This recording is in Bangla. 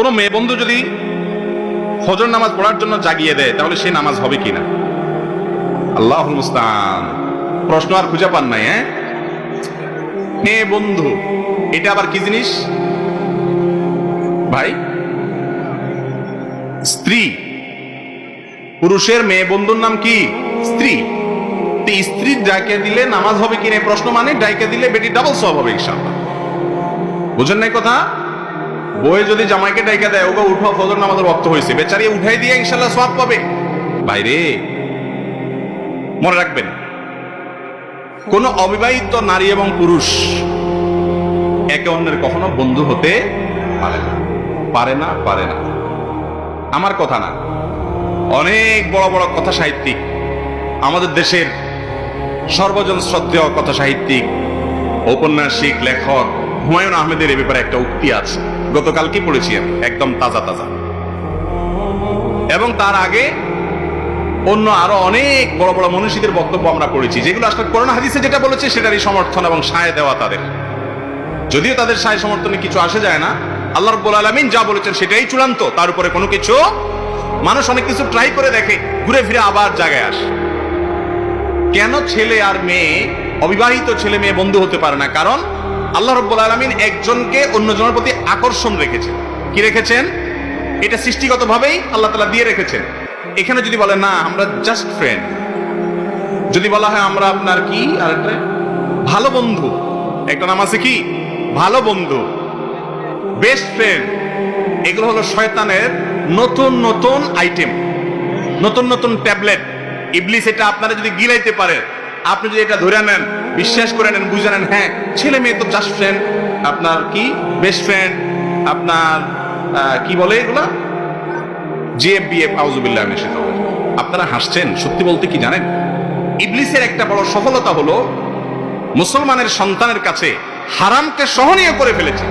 কোন মেয়ে বন্ধু যদি ফজর নামাজ পড়ার জন্য জাগিয়ে দেয় তাহলে সেই নামাজ হবে কিনা? আল্লাহুল মুস্তাআন। প্রশ্ন আর খুঁজে পান নাই? মেয়ে বন্ধু এটা আবার কি জিনিস ভাই? স্ত্রী। পুরুষের মেয়ে বন্ধুর নাম কি? স্ত্রী। স্ত্রী ডাইকে দিলে নামাজ হবে কিনা প্রশ্ন, মানে ডাইকে দিলে বেটি ডাবল সওয়াব হবে ইনশাআল্লাহ। বুঝেন নাই কথা? বই যদি জামাইকে ডাইকা দেয়, ওকে উঠো ফজর নামাজের ওয়াক্ত হয়েছে, বেচারি উঠাই দিয়ে ইনশাআল্লাহ সওয়াব পাবে। ভাইরে মনে রাখবেন, কোন অবিবাহিত নারী এবং পুরুষ একে অন্যের কখনো বন্ধু হতে পারে না, পারে না, পারে না। আমার কথা না, অনেক বড় বড় কথা সাহিত্যিক, আমাদের দেশের সর্বজন শ্রদ্ধেয় কথা সাহিত্যিক, ঔপন্যাসিক, লেখক হুমায়ুন আহমেদের এ ব্যাপারে একটা উক্তি আছে, গতকাল কি পড়েছি আমি, একদম তাজা তাজা। এবং তার আগে অন্য আরো অনেক বড় বড় মনীষীদের বক্তব্য আমরা পড়েছি, যেগুলো আসলে কোরআন হাদিসে যেটা বলেছে সেটারই সমর্থন এবং সায় দেওয়া তাদের। যদিও তাদের সায় সমর্থনে কিছু আসে যায় না, আল্লাহ রাব্বুল আলামিন যা বলেছেন সেটাই চূড়ান্ত, তার উপরে কোনো কিছু। মানুষ অনেক কিছু ট্রাই করে দেখে, ঘুরে ফিরে আবার জায়গায় আসে। কেন ছেলে আর মেয়ে, অবিবাহিত ছেলে মেয়ে বন্ধু হতে পারে না? কারণ আল্লাহ রাব্বুল আলামিন একজনকে অন্যজনের প্রতি আকর্ষণ রেখেছেন। কি রেখেছেন? এটা সৃষ্টিগতভাবেই আল্লাহ তাআলা দিয়ে রেখেছেন। এখানে যদি বলে না আমরা জাস্ট ফ্রেন্ড, যদি বলা হয় আমরা আপনার কি আর একটা ভালো বন্ধু, একটা নাম আছে কি ভালো বন্ধু, বেস্ট ফ্রেন্ড, এগুলো হলো শয়তানের নতুন নতুন আইটেম, নতুন নতুন ট্যাবলেট। ইবলিস এটা আপনারা যদি গিলাইতে পারে, আপনি যদি এটা ধরে নেন, বিশ্বাস করে নেন, বুঝে নেন, হ্যাঁ ছেলে মেয়ে তো জাস্ট ফ্রেন্ড, আপনার কি বেস্ট ফ্রেন্ড, আপনার কি বলে এগুলা জিএফবিএফ, আউযুবিল্লাহি মিনাশ শাইতানির রাজিম। আপনারা হাসছেন, সত্যি বলতে কি জানেন, ইবলিসের একটা বড় সফলতা হলো মুসলমানের সন্তানের কাছে হারামকে সহনীয় করে ফেলেছে।